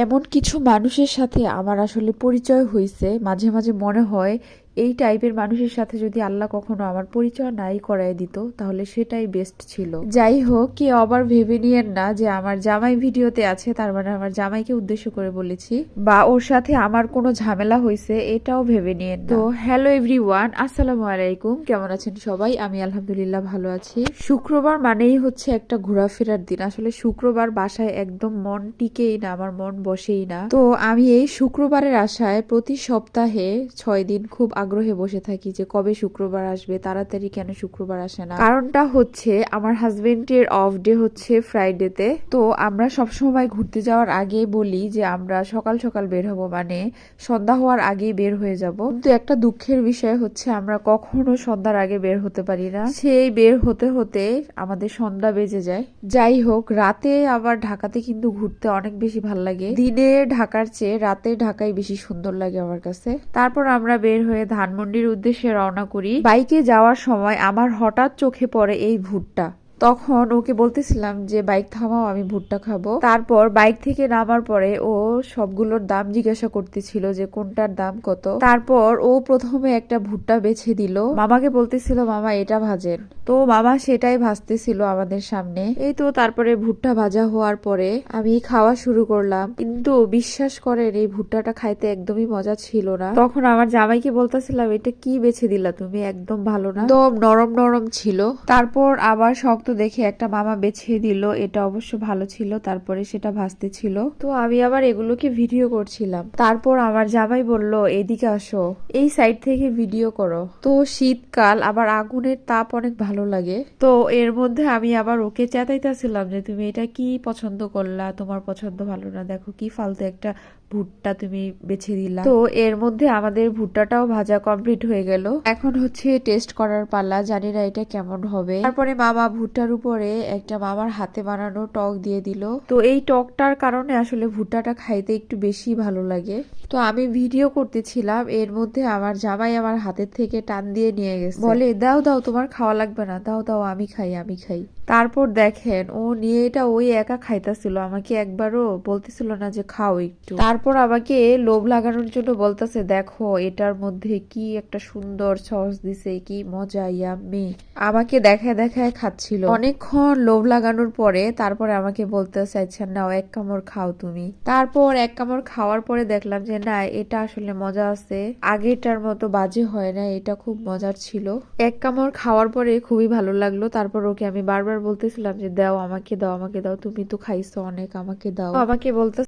এমন কিছু মানুষের সাথে আমার আসলে পরিচয় হয়েছে, মাঝে মাঝে মনে হয় এই টাইপের মানুষের সাথে যদি আল্লাহ কখনো আমার পরিচয় নাই করায় দিত তাহলে সেটাই বেস্ট ছিল। যাই হোক, কি আবার ভেবে নিয়েন না যে আমার জামাই ভিডিওতে আছে তার মানে আমার জামাইকে উদ্দেশ্য করে বলেছি বা ওর সাথে আমার কোনো ঝামেলা হয়েছে, এটাও ভেবে নিয়েন না। তো হ্যালো এভরিওয়ান, আসসালামু আলাইকুম। কেমন আছেন সবাই? আমি আলহামদুলিল্লাহ ভালো আছি। শুক্রবার মানেই হচ্ছে একটা ঘোরাফেরার দিন। আসলে শুক্রবার বাসায় একদম মন টিকেই না, আমার মন বসেই না। তো আমি এই শুক্রবারের আশায় প্রতি সপ্তাহে 6 দিন খুব আগ্রহে বসে থাকি যে কবে শুক্রবার আসবে, তাড়াতাড়ি কেন শুক্রবার আসে না। কারণটা হচ্ছে আমার হাজবেন্ডের অফ ডে হচ্ছে ফ্রাইডেতে। তো আমরা সবসময় ঘুরতে যাওয়ার আগে বলি যে আমরা সকাল সকাল বের হব, মানে সন্ধ্যা হওয়ার আগেই বের হয়ে যাব। কিন্তু একটা দুঃখের বিষয় হচ্ছে আমরা কখনো সন্ধ্যার আগে বের হতে পারি না। সেই বের হতে হতে আমাদের সন্ধ্যা বেজে যায়। যাই হোক, রাতে আবার ঢাকাতে কিন্তু ঘুরতে অনেক বেশি ভাল লাগে। দিনে ঢাকার চেয়ে রাতে ঢাকাই বেশি সুন্দর লাগে আমার কাছে। তারপর আমরা বের হয়ে ধানমন্ডির উদ্দেশ্যে রওনা করি। বাইকে যাওয়ার সময় আমার হঠাৎ চোখে পড়ে এই ভুট্টা। তখন ওকে বলতেছিলাম যে বাইক থামাও, আমি ভুট্টা খাবো। তারপর বাইক থেকে নামার পরে ও সবগুলোর দাম জিজ্ঞাসা করতেছিল যে কোনটার দাম কত। তারপর ও প্রথমে একটা ভুট্টা বেছে দিল, মামাকে বলতেছিল মামা এটা ভাজেন। তো মামা সেটাই ভাজতেছিল আমাদের সামনে। এই তো তারপরে ভুট্টা ভাজা হওয়ার পরে আমি খাওয়া শুরু করলাম, কিন্তু বিশ্বাস করেন এই ভুট্টাটা খাইতে একদমই মজা ছিল না। তখন আমার জামাইকে বলতেছিলাম এটা কি বেছে দিলা তুমি, একদম ভালো না, একদম নরম নরম ছিল। তারপর আবার শক্ত দেখে একটা মামা বেছে দিল, এটা অবশ্য ভালো ছিল। তারপরে সেটা ভাজতে ছিল, তো আমি আবার এগুলোকে ভিডিও করছিলাম। তারপর আমার জামাই বলল এদিকে আসো, এই সাইড থেকে ভিডিও করো। তো শীতকাল, আবার আগুনের তাপ অনেক ভালো লাগে। তো এর মধ্যে আমি আবার ওকে চেতাইতেছিলাম যে তুমি এটা কি পছন্দ করলা, তোমার পছন্দ ভালো না, দেখো কি ফালতু একটা ভুট্টা তুমি বেছে দিলা। তো এর মধ্যে আমাদের ভুট্টাটাও ভাজা কমপ্লিট হয়ে গেল। এখন হচ্ছে টেস্ট করার পালা, জানি না এটা কেমন হবে। তারপরে মামা ভুট্টার উপরে একটা মামার হাতে বানানো টক দিয়ে দিল। তো এই টকটার কারণে আসলে ভুট্টাটা খাইতে একটু বেশি ভালো লাগে। তো আমি ভিডিও করতেছিলাম, এর মধ্যে আমার জামাই আমার হাতের থেকে টান দিয়ে নিয়ে গেছে, বলে দাও দাও তোমার খাওয়া লাগবে না, দাও দাও আমি খাই আমি খাই। তারপর দেখেন ও নিয়ে এটা ওই একা খাইতেছিল, আমাকে একবারও বলতেছিল না যে খাও একটু। তারপর আমাকে লোভ লাগানোর জন্য বলতেছে দেখো এটার মধ্যে কি একটা সুন্দর সস দিছে, কি মজা, ইয়াম্মি। আমাকে দেখায় দেখায় খাচ্ছিল অনেকক্ষণ লোভ লাগানোর পরে। তারপরে আমাকে বলতেছে আচ্ছা নাও এক কামড় খাও তুমি। তারপর এক কামড় খাওয়ার পরে দেখলাম যে না, এটা আসলে মজা আছে, আগেটার মতো বাজে হয় না, এটা খুব মজার ছিল। এক কামড় খাওয়ার পরে খুবই ভালো লাগলো। তারপর ওকে আমি বারবার বলতেছিলাম যে দাও আমাকে দাও আমাকে দাও, তুমি তো খাইছো অনেক, আমাকে দাও। আমাকে বলতে